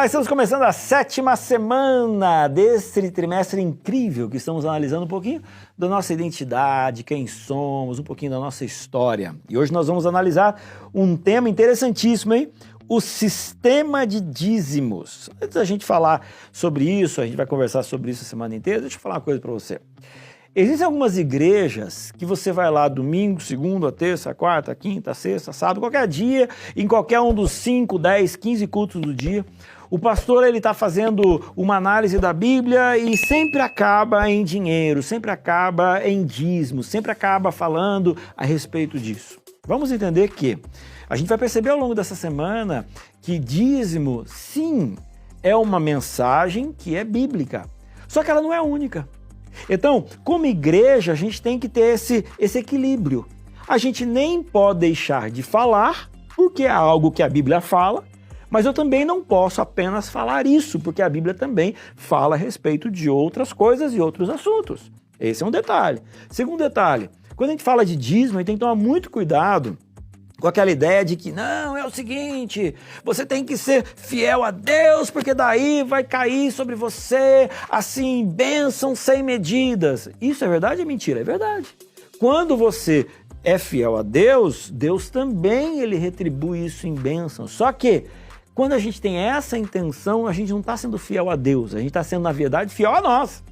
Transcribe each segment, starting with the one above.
Estamos começando a 7ª semana desse trimestre incrível que estamos analisando um pouquinho da nossa identidade, quem somos, um pouquinho da nossa história. E hoje nós vamos analisar um tema interessantíssimo, hein? O sistema de dízimos. Antes da gente falar sobre isso, a gente vai conversar sobre isso a semana inteira, deixa eu falar uma coisa para você. Existem algumas igrejas que você vai lá domingo, segunda, terça, quarta, quinta, sexta, sábado, qualquer dia, em qualquer um dos 5, 10, 15 cultos do dia. O pastor ele está fazendo uma análise da Bíblia e sempre acaba em dinheiro, sempre acaba em dízimo, sempre acaba falando a respeito disso. Vamos entender que a gente vai perceber ao longo dessa semana que dízimo, sim, é uma mensagem que é bíblica, só que ela não é única. Então, como igreja, a gente tem que ter esse equilíbrio. A gente nem pode deixar de falar, porque é algo que a Bíblia fala, mas eu também não posso apenas falar isso, porque a Bíblia também fala a respeito de outras coisas e outros assuntos. Esse é um detalhe. Segundo detalhe, quando a gente fala de dízimo, a gente tem que tomar muito cuidado com aquela ideia de que, não, é o seguinte, você tem que ser fiel a Deus, porque daí vai cair sobre você, assim, bênção sem medidas. Isso é verdade ou é mentira? É verdade. Quando você é fiel a Deus, Deus também ele retribui isso em bênção. Só que, quando a gente tem essa intenção, a gente não está sendo fiel a Deus, a gente está sendo, na verdade, fiel a nós.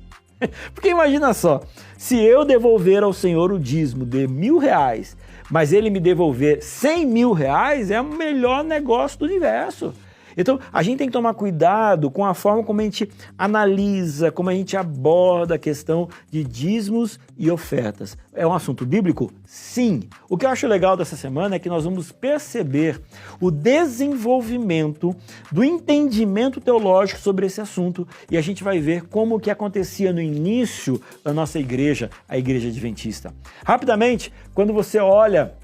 Porque imagina só, se eu devolver ao Senhor o dízimo de R$1.000, mas ele me devolver R$100.000, é o melhor negócio do universo. Então, a gente tem que tomar cuidado com a forma como a gente analisa, como a gente aborda a questão de dízimos e ofertas. É um assunto bíblico? Sim. O que eu acho legal dessa semana é que nós vamos perceber o desenvolvimento do entendimento teológico sobre esse assunto e a gente vai ver como que acontecia no início da nossa igreja, a Igreja Adventista. Rapidamente, quando você olha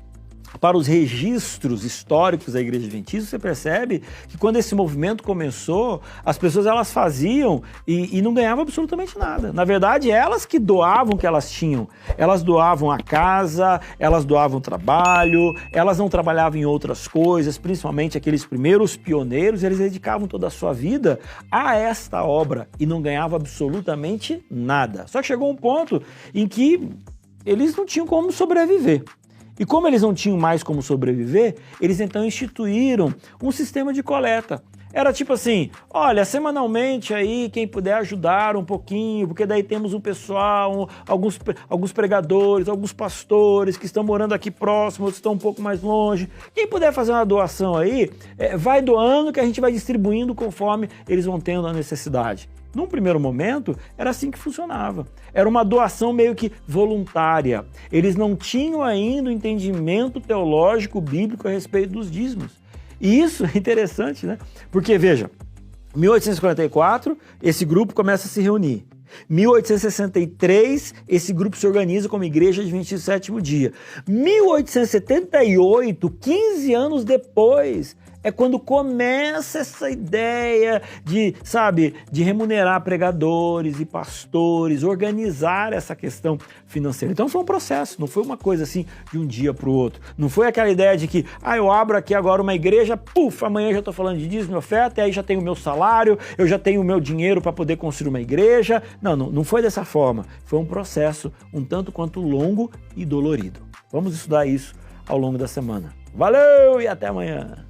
para os registros históricos da Igreja Adventista, você percebe que quando esse movimento começou, as pessoas elas faziam e não ganhavam absolutamente nada. Na verdade, elas que doavam o que elas tinham. Elas doavam a casa, elas doavam trabalho, elas não trabalhavam em outras coisas, principalmente aqueles primeiros pioneiros, eles dedicavam toda a sua vida a esta obra e não ganhavam absolutamente nada. Só que chegou um ponto em que eles não tinham como sobreviver. E como eles não tinham mais como sobreviver, eles então instituíram um sistema de coleta. Era tipo assim, olha, semanalmente aí, quem puder ajudar um pouquinho, porque daí temos um pessoal, alguns pregadores, alguns pastores que estão morando aqui próximo, outros estão um pouco mais longe. Quem puder fazer uma doação aí, vai doando que a gente vai distribuindo conforme eles vão tendo a necessidade. Num primeiro momento, era assim que funcionava. Era uma doação meio que voluntária. Eles não tinham ainda o entendimento teológico bíblico a respeito dos dízimos. E isso é interessante, né? Porque, veja, 1844, esse grupo começa a se reunir. 1863, esse grupo se organiza como Igreja Adventista do Sétimo Dia. 1878, 15 anos depois, é quando começa essa ideia de, de remunerar pregadores e pastores, organizar essa questão financeira. Então foi um processo, não foi uma coisa assim de um dia para o outro. Não foi aquela ideia de que, eu abro aqui agora uma igreja, amanhã já estou falando de dízimo e oferta, e aí já tenho o meu salário, eu já tenho o meu dinheiro para poder construir uma igreja. Não foi dessa forma. Foi um processo um tanto quanto longo e dolorido. Vamos estudar isso ao longo da semana. Valeu e até amanhã!